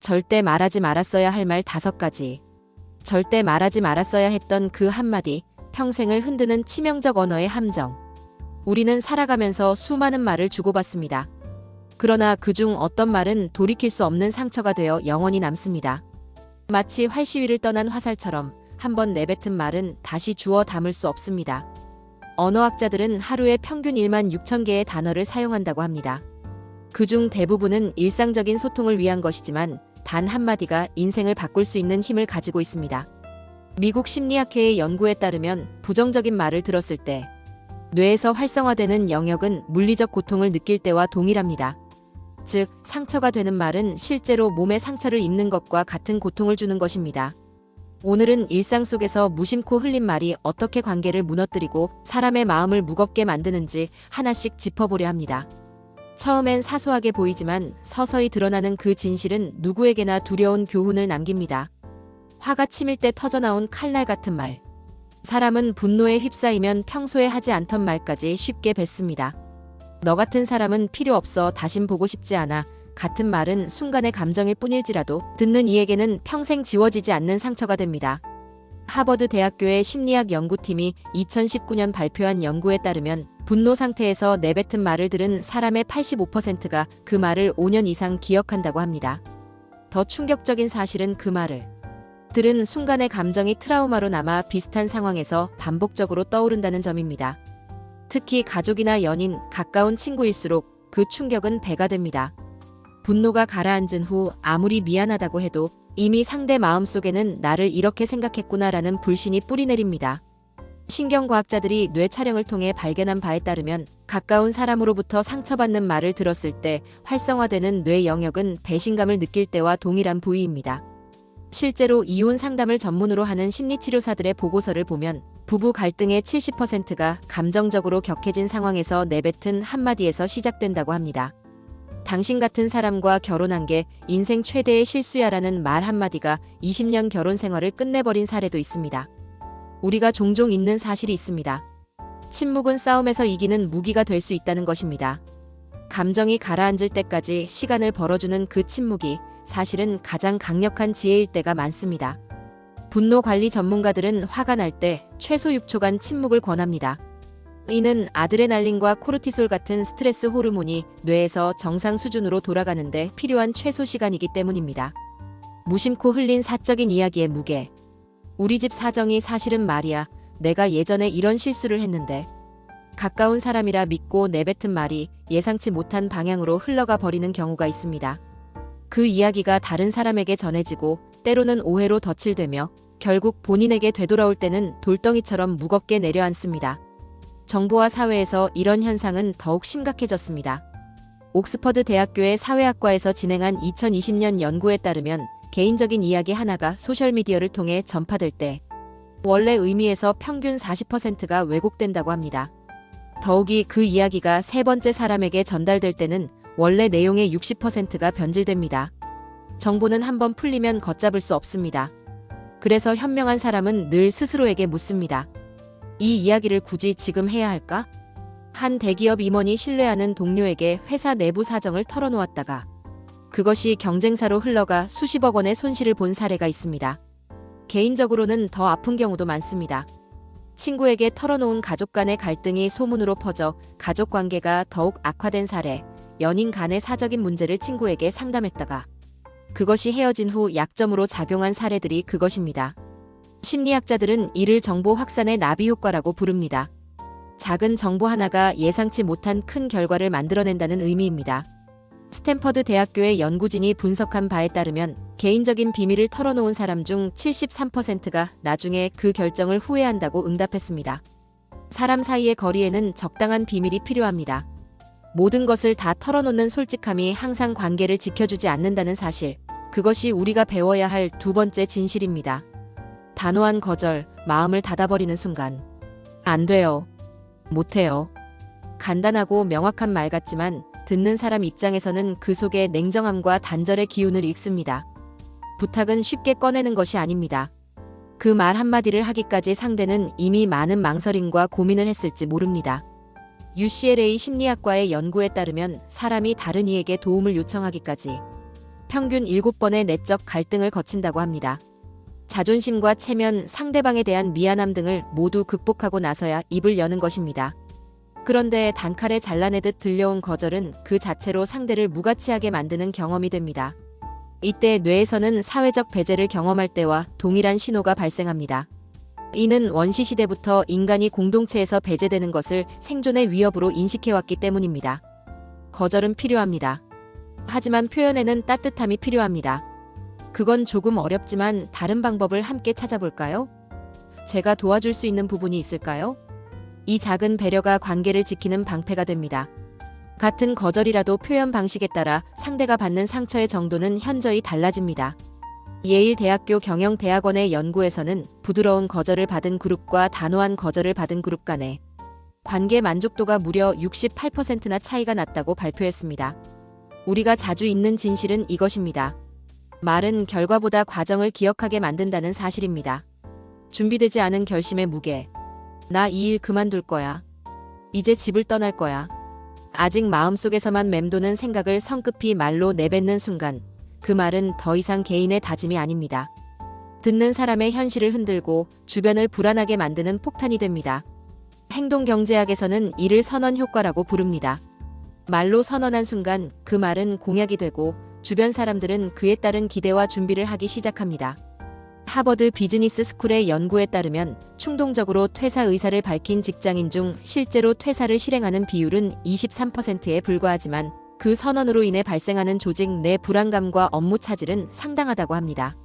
절대 말하지 말았어야 할 말 5가지. 절대 말하지 말았어야 했던 그 한마디, 평생을 흔드는 치명적 언어의 함정. 우리는 살아가면서 수많은 말을 주고받습니다. 그러나 그중 어떤 말은 돌이킬 수 없는 상처가 되어 영원히 남습니다. 마치 활시위를 떠난 화살처럼 한번 내뱉은 말은 다시 주워 담을 수 없습니다. 언어학자들은 하루에 평균 16,000개의 단어를 사용한다고 합니다. 그중 대부분은 일상적인 소통을 위한 것이지만 단 한마디가 인생을 바꿀 수 있는 힘을 가지고 있습니다. 미국 심리학회의 연구에 따르면 부정적인 말을 들었을 때 뇌에서 활성화되는 영역은 물리적 고통을 느낄 때와 동일합니다. 즉, 상처가 되는 말은 실제로 몸에 상처를 입는 것과 같은 고통을 주는 것입니다. 오늘은 일상 속에서 무심코 흘린 말이 어떻게 관계를 무너뜨리고 사람의 마음을 무겁게 만드는지 하나씩 짚어보려 합니다. 처음엔 사소하게 보이지만 서서히 드러나는 그 진실은 누구에게나 두려운 교훈을 남깁니다. 화가 치밀 때 터져나온 칼날 같은 말. 사람은 분노에 휩싸이면 평소에 하지 않던 말까지 쉽게 뱉습니다. 너 같은 사람은 필요 없어. 다신 보고 싶지 않아. 같은 말은 순간의 감정일 뿐일지라도 듣는 이에게는 평생 지워지지 않는 상처가 됩니다. 하버드 대학교의 심리학 연구팀이 2019년 발표한 연구에 따르면 분노 상태에서 내뱉은 말을 들은 사람의 85%가 그 말을 5년 이상 기억한다고 합니다. 더 충격적인 사실은 그 말을 들은 순간의 감정이 트라우마로 남아 비슷한 상황에서 반복적으로 떠오른다는 점입니다. 특히 가족이나 연인, 가까운 친구일수록 그 충격은 배가 됩니다. 분노가 가라앉은 후 아무리 미안하다고 해도 이미 상대 마음속에는 나를 이렇게 생각했구나라는 불신이 뿌리내립니다. 신경과학자들이 뇌 촬영을 통해 발견한 바에 따르면 가까운 사람으로부터 상처받는 말을 들었을 때 활성화되는 뇌 영역은 배신감을 느낄 때와 동일한 부위입니다. 실제로 이혼 상담을 전문으로 하는 심리치료사들의 보고서를 보면 부부 갈등의 70%가 감정적으로 격해진 상황에서 내뱉은 한마디에서 시작된다고 합니다. 당신 같은 사람과 결혼한 게 인생 최대의 실수야라는 말 한마디가 20년 결혼 생활을 끝내버린 사례도 있습니다. 우리가 종종 잊는 사실이 있습니다. 침묵은 싸움에서 이기는 무기가 될 수 있다는 것입니다. 감정이 가라앉을 때까지 시간을 벌어주는 그 침묵이 사실은 가장 강력한 지혜일 때가 많습니다. 분노 관리 전문가들은 화가 날 때 최소 6초간 침묵을 권합니다. 이는 아드레날린과 코르티솔 같은 스트레스 호르몬이 뇌에서 정상 수준으로 돌아가는데 필요한 최소 시간이기 때문입니다. 무심코 흘린 사적인 이야기의 무게. 우리 집 사정이 사실은 말이야. 내가 예전에 이런 실수를 했는데. 가까운 사람이라 믿고 내뱉은 말이 예상치 못한 방향으로 흘러가 버리는 경우가 있습니다. 그 이야기가 다른 사람에게 전해지고 때로는 오해로 덧칠되며 결국 본인에게 되돌아올 때는 돌덩이처럼 무겁게 내려앉습니다. 정보화 사회에서 이런 현상은 더욱 심각해졌습니다. 옥스퍼드 대학교의 사회학과에서 진행한 2020년 연구에 따르면 개인적인 이야기 하나가 소셜미디어를 통해 전파될 때 원래 의미에서 평균 40%가 왜곡된다고 합니다. 더욱이 그 이야기가 세 번째 사람에게 전달될 때는 원래 내용의 60%가 변질됩니다. 정보는 한번 풀리면 걷잡을 수 없습니다. 그래서 현명한 사람은 늘 스스로에게 묻습니다. 이 이야기를 굳이 지금 해야 할까? 한 대기업 임원이 신뢰하는 동료에게 회사 내부 사정을 털어놓았다가 그것이 경쟁사로 흘러가 수십억 원의 손실을 본 사례가 있습니다. 개인적으로는 더 아픈 경우도 많습니다. 친구에게 털어놓은 가족 간의 갈등이 소문으로 퍼져 가족 관계가 더욱 악화된 사례, 연인 간의 사적인 문제를 친구에게 상담했다가 그것이 헤어진 후 약점으로 작용한 사례들이 그것입니다. 심리학자들은 이를 정보 확산의 나비 효과라고 부릅니다. 작은 정보 하나가 예상치 못한 큰 결과를 만들어낸다는 의미입니다. 스탠퍼드 대학교의 연구진이 분석한 바에 따르면 개인적인 비밀을 털어놓은 사람 중 73%가 나중에 그 결정을 후회한다고 응답했습니다. 사람 사이의 거리에는 적당한 비밀이 필요합니다. 모든 것을 다 털어놓는 솔직함이 항상 관계를 지켜주지 않는다는 사실, 그것이 우리가 배워야 할 두 번째 진실입니다. 단호한 거절, 마음을 닫아버리는 순간. 안 돼요. 못해요. 간단하고 명확한 말 같지만 듣는 사람 입장에서는 그 속에 냉정함과 단절의 기운을 읽습니다. 부탁은 쉽게 꺼내는 것이 아닙니다. 그 말 한마디를 하기까지 상대는 이미 많은 망설임과 고민을 했을지 모릅니다. UCLA 심리학과의 연구에 따르면 사람이 다른 이에게 도움을 요청하기까지 평균 7번의 내적 갈등을 거친다고 합니다. 자존심과 체면, 상대방에 대한 미안함 등을 모두 극복하고 나서야 입을 여는 것입니다. 그런데 단칼에 잘라내듯 들려온 거절은 그 자체로 상대를 무가치하게 만드는 경험이 됩니다. 이때 뇌에서는 사회적 배제를 경험할 때와 동일한 신호가 발생합니다. 이는 원시시대부터 인간이 공동체에서 배제되는 것을 생존의 위협으로 인식해왔기 때문입니다. 거절은 필요합니다. 하지만 표현에는 따뜻함이 필요합니다. 그건 조금 어렵지만 다른 방법을 함께 찾아볼까요? 제가 도와줄 수 있는 부분이 있을까요? 이 작은 배려가 관계를 지키는 방패가 됩니다. 같은 거절이라도 표현 방식에 따라 상대가 받는 상처의 정도는 현저히 달라집니다. 예일대학교 경영대학원의 연구에서는 부드러운 거절을 받은 그룹과 단호한 거절을 받은 그룹 간의 관계 만족도가 무려 68%나 차이가 났다고 발표했습니다. 우리가 자주 잊는 진실은 이것입니다. 말은 결과보다 과정을 기억하게 만든다는 사실입니다. 준비되지 않은 결심의 무게. 나 이 일 그만둘 거야. 이제 집을 떠날 거야. 아직 마음속에서만 맴도는 생각을 성급히 말로 내뱉는 순간 그 말은 더 이상 개인의 다짐이 아닙니다. 듣는 사람의 현실을 흔들고 주변을 불안하게 만드는 폭탄이 됩니다. 행동경제학에서는 이를 선언 효과라고 부릅니다. 말로 선언한 순간 그 말은 공약이 되고 주변 사람들은 그에 따른 기대와 준비를 하기 시작합니다. 하버드 비즈니스 스쿨의 연구에 따르면 충동적으로 퇴사 의사를 밝힌 직장인 중 실제로 퇴사를 실행하는 비율은 23%에 불과하지만 그 선언으로 인해 발생하는 조직 내 불안감과 업무 차질은 상당하다고 합니다.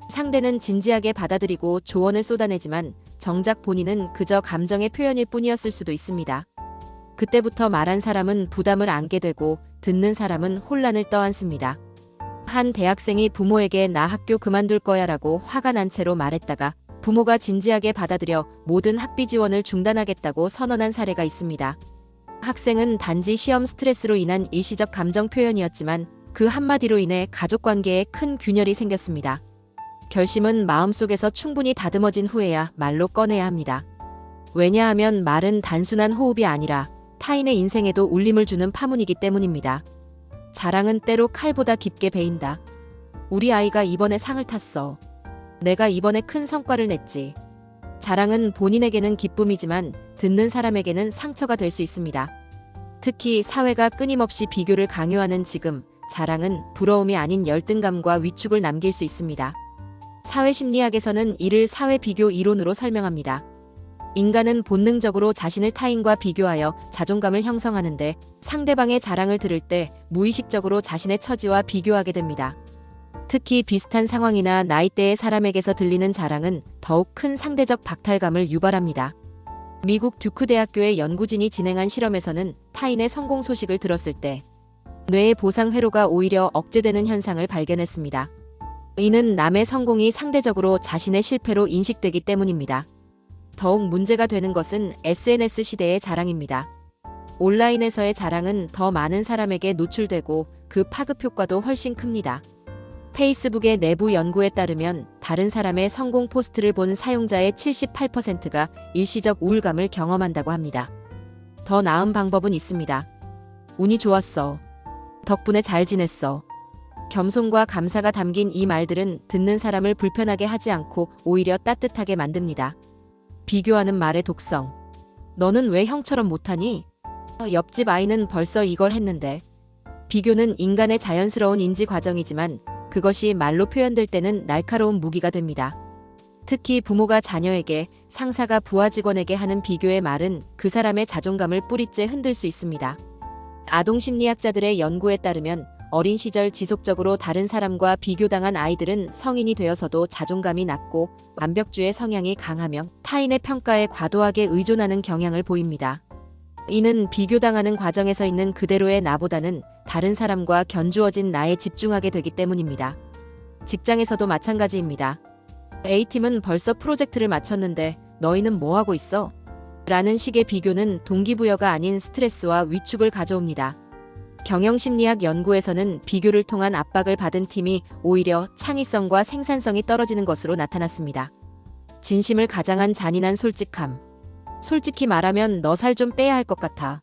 상대는 진지하게 받아들이고 조언을 쏟아내지만 정작 본인은 그저 감정의 표현일 뿐이었을 수도 있습니다. 그때부터 말한 사람은 부담을 안게 되고 듣는 사람은 혼란을 떠안습니다. 한 대학생이 부모에게 나 학교 그만둘 거야 라고 화가 난 채로 말했다가 부모가 진지하게 받아들여 모든 학비 지원을 중단하겠다고 선언한 사례가 있습니다. 학생은 단지 시험 스트레스로 인한 일시적 감정 표현이었지만 그 한마디로 인해 가족관계에 큰 균열이 생겼습니다. 결심은 마음속에서 충분히 다듬어진 후에야 말로 꺼내야 합니다. 왜냐하면 말은 단순한 호흡이 아니라 타인의 인생에도 울림을 주는 파문이기 때문입니다. 자랑은 때로 칼보다 깊게 베인다. 우리 아이가 이번에 상을 탔어. 내가 이번에 큰 성과를 냈지. 자랑은 본인에게는 기쁨이지만 듣는 사람에게는 상처가 될 수 있습니다. 특히 사회가 끊임없이 비교를 강요하는 지금, 자랑은 부러움이 아닌 열등감과 위축을 남길 수 있습니다. 사회심리학에서는 이를 사회비교 이론으로 설명합니다. 인간은 본능적으로 자신을 타인과 비교하여 자존감을 형성하는데 상대방의 자랑을 들을 때 무의식적으로 자신의 처지와 비교하게 됩니다. 특히 비슷한 상황이나 나이대의 사람에게서 들리는 자랑은 더욱 큰 상대적 박탈감을 유발합니다. 미국 듀크 대학교의 연구진이 진행한 실험에서는 타인의 성공 소식을 들었을 때 뇌의 보상 회로가 오히려 억제되는 현상을 발견했습니다. 이는 남의 성공이 상대적으로 자신의 실패로 인식되기 때문입니다. 더욱 문제가 되는 것은 SNS 시대의 자랑입니다. 온라인에서의 자랑은 더 많은 사람에게 노출되고 그 파급 효과도 훨씬 큽니다. 페이스북의 내부 연구에 따르면 다른 사람의 성공 포스트를 본 사용자의 78%가 일시적 우울감을 경험한다고 합니다. 더 나은 방법은 있습니다. 운이 좋았어. 덕분에 잘 지냈어. 겸손과 감사가 담긴 이 말들은 듣는 사람을 불편하게 하지 않고 오히려 따뜻하게 만듭니다. 비교하는 말의 독성. 너는 왜 형처럼 못하니? 옆집 아이는 벌써 이걸 했는데. 비교는 인간의 자연스러운 인지 과정이지만 그것이 말로 표현될 때는 날카로운 무기가 됩니다. 특히 부모가 자녀에게, 상사가 부하 직원에게 하는 비교의 말은 그 사람의 자존감을 뿌리째 흔들 수 있습니다. 아동심리학자들의 연구에 따르면 어린 시절 지속적으로 다른 사람과 비교당한 아이들은 성인이 되어서도 자존감이 낮고 완벽주의 성향이 강하며 타인의 평가에 과도하게 의존하는 경향을 보입니다. 이는 비교당하는 과정에서 있는 그대로의 나보다는 다른 사람과 견주어진 나에 집중하게 되기 때문입니다. 직장에서도 마찬가지입니다. A팀은 벌써 프로젝트를 마쳤는데 너희는 뭐 하고 있어? 라는 식의 비교는 동기부여가 아닌 스트레스와 위축을 가져옵니다. 경영심리학 연구에서는 비교를 통한 압박을 받은 팀이 오히려 창의성과 생산성이 떨어지는 것으로 나타났습니다. 진심을 가장한 잔인한 솔직함. 솔직히 말하면 너 살 좀 빼야 할 것 같아.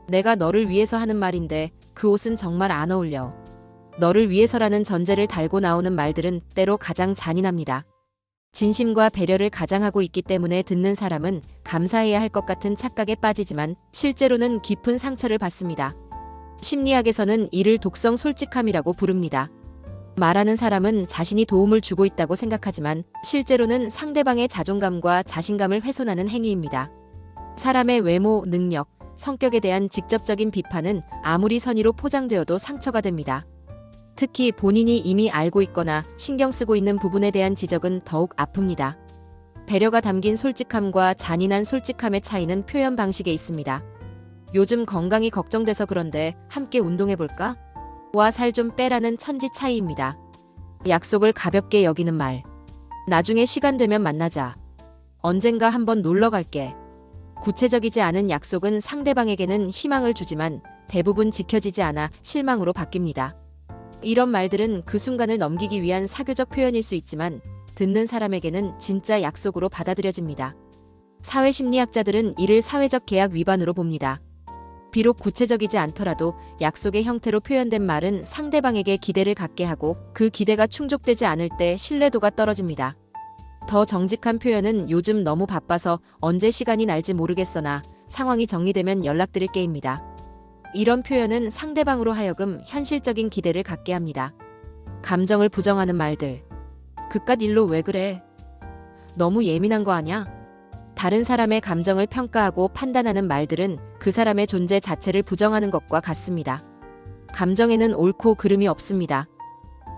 내가 너를 위해서 하는 말인데 그 옷은 정말 안 어울려. 너를 위해서라는 전제를 달고 나오는 말들은 때로 가장 잔인합니다. 진심과 배려를 가장하고 있기 때문에 듣는 사람은 감사해야 할 것 같은 착각에 빠지지만 실제로는 깊은 상처를 받습니다. 심리학에서는 이를 독성 솔직함이라고 부릅니다. 말하는 사람은 자신이 도움을 주고 있다고 생각하지만 실제로는 상대방의 자존감과 자신감을 훼손하는 행위입니다. 사람의 외모, 능력, 성격에 대한 직접적인 비판은 아무리 선의로 포장되어도 상처가 됩니다. 특히 본인이 이미 알고 있거나 신경 쓰고 있는 부분에 대한 지적은 더욱 아픕니다. 배려가 담긴 솔직함과 잔인한 솔직함의 차이는 표현 방식에 있습니다. 요즘 건강이 걱정돼서 그런데 함께 운동해볼까? 와 살 좀 빼라는 천지 차이입니다. 약속을 가볍게 여기는 말. 나중에 시간 되면 만나자. 언젠가 한번 놀러 갈게. 구체적이지 않은 약속은 상대방에게는 희망을 주지만 대부분 지켜지지 않아 실망으로 바뀝니다. 이런 말들은 그 순간을 넘기기 위한 사교적 표현일 수 있지만 듣는 사람에게는 진짜 약속으로 받아들여집니다. 사회심리학자들은 이를 사회적 계약 위반으로 봅니다. 비록 구체적이지 않더라도 약속의 형태로 표현된 말은 상대방에게 기대를 갖게 하고 그 기대가 충족되지 않을 때 신뢰도가 떨어집니다. 더 정직한 표현은 요즘 너무 바빠서 언제 시간이 날지 모르겠으나 상황이 정리되면 연락드릴게입니다. 이런 표현은 상대방으로 하여금 현실적인 기대를 갖게 합니다. 감정을 부정하는 말들. 그깟 일로 왜 그래? 너무 예민한 거 아냐? 다른 사람의 감정을 평가하고 판단하는 말들은 그 사람의 존재 자체를 부정하는 것과 같습니다. 감정에는 옳고 그름이 없습니다.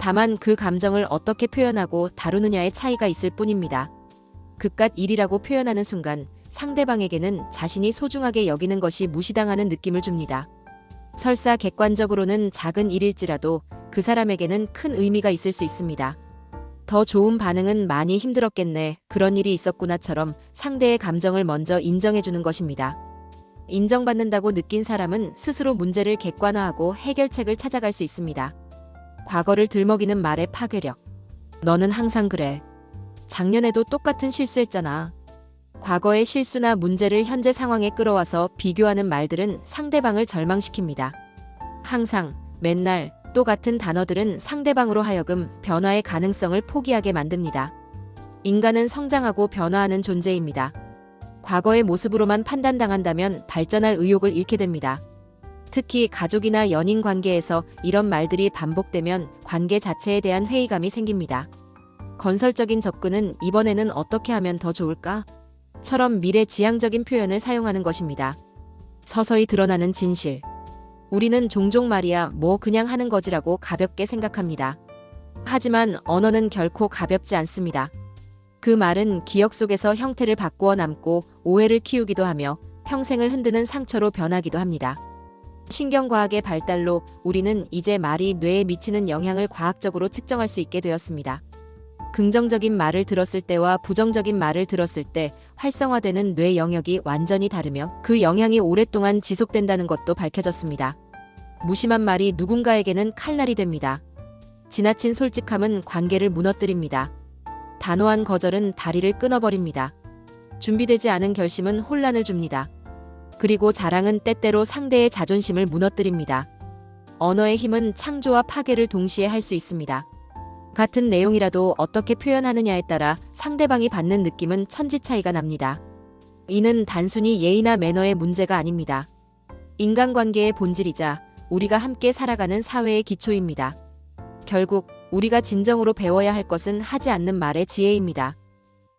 다만 그 감정을 어떻게 표현하고 다루느냐의 차이가 있을 뿐입니다. 그깟 일이라고 표현하는 순간 상대방에게는 자신이 소중하게 여기는 것이 무시당하는 느낌을 줍니다. 설사 객관적으로는 작은 일일지라도 그 사람에게는 큰 의미가 있을 수 있습니다. 더 좋은 반응은 많이 힘들었겠네, 그런 일이 있었구나처럼 상대의 감정을 먼저 인정해주는 것입니다. 인정받는다고 느낀 사람은 스스로 문제를 객관화하고 해결책을 찾아갈 수 있습니다. 과거를 들먹이는 말의 파괴력. 너는 항상 그래. 작년에도 똑같은 실수했잖아. 과거의 실수나 문제를 현재 상황에 끌어와서 비교하는 말들은 상대방을 절망시킵니다. 항상, 맨날, 또 같은 단어들은 상대방으로 하여금 변화의 가능성을 포기하게 만듭니다. 인간은 성장하고 변화하는 존재입니다. 과거의 모습으로만 판단당한다면 발전할 의욕을 잃게 됩니다. 특히 가족이나 연인 관계에서 이런 말들이 반복되면 관계 자체에 대한 회의감이 생깁니다. 건설적인 접근은 이번에는 어떻게 하면 더 좋을까? 처럼 미래지향적인 표현을 사용하는 것입니다. 서서히 드러나는 진실. 우리는 종종 말이야 뭐 그냥 하는 거지라고 가볍게 생각합니다. 하지만 언어는 결코 가볍지 않습니다. 그 말은 기억 속에서 형태를 바꾸어 남고 오해를 키우기도 하며 평생을 흔드는 상처로 변하기도 합니다. 신경과학의 발달로 우리는 이제 말이 뇌에 미치는 영향을 과학적으로 측정할 수 있게 되었습니다. 긍정적인 말을 들었을 때와 부정적인 말을 들었을 때 활성화되는 뇌 영역이 완전히 다르며 그 영향이 오랫동안 지속된다는 것도 밝혀졌습니다. 무심한 말이 누군가에게는 칼날이 됩니다. 지나친 솔직함은 관계를 무너뜨립니다. 단호한 거절은 다리를 끊어버립니다. 준비되지 않은 결심은 혼란을 줍니다. 그리고 자랑은 때때로 상대의 자존심을 무너뜨립니다. 언어의 힘은 창조와 파괴를 동시에 할 수 있습니다. 같은 내용이라도 어떻게 표현하느냐에 따라 상대방이 받는 느낌은 천지 차이가 납니다. 이는 단순히 예의나 매너의 문제가 아닙니다. 인간관계의 본질이자 우리가 함께 살아가는 사회의 기초입니다. 결국 우리가 진정으로 배워야 할 것은 하지 않는 말의 지혜입니다.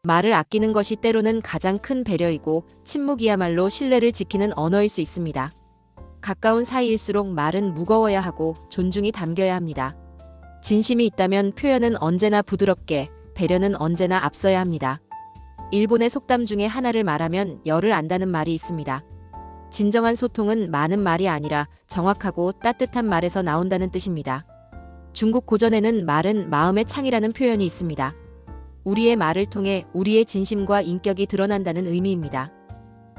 말을 아끼는 것이 때로는 가장 큰 배려이고 침묵이야말로 신뢰를 지키는 언어일 수 있습니다. 가까운 사이일수록 말은 무거워야 하고 존중이 담겨야 합니다. 진심이 있다면 표현은 언제나 부드럽게, 배려는 언제나 앞서야 합니다. 일본의 속담 중에 하나를 말하면 열을 안다는 말이 있습니다. 진정한 소통은 많은 말이 아니라 정확하고 따뜻한 말에서 나온다는 뜻입니다. 중국 고전에는 말은 마음의 창이라는 표현이 있습니다. 우리의 말을 통해 우리의 진심과 인격이 드러난다는 의미입니다.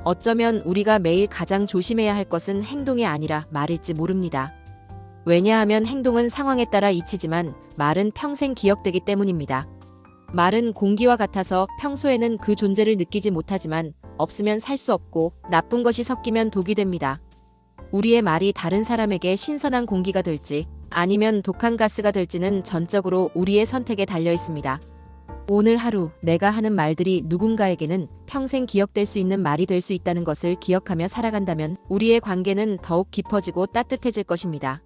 어쩌면 우리가 매일 가장 조심해야 할 것은 행동이 아니라 말일지 모릅니다. 왜냐하면 행동은 상황에 따라 잊히지만 말은 평생 기억되기 때문입니다. 말은 공기와 같아서 평소에는 그 존재를 느끼지 못하지만 없으면 살 수 없고 나쁜 것이 섞이면 독이 됩니다. 우리의 말이 다른 사람에게 신선한 공기가 될지 아니면 독한 가스가 될지는 전적으로 우리의 선택에 달려 있습니다. 오늘 하루 내가 하는 말들이 누군가에게는 평생 기억될 수 있는 말이 될 수 있다는 것을 기억하며 살아간다면 우리의 관계는 더욱 깊어지고 따뜻해질 것입니다.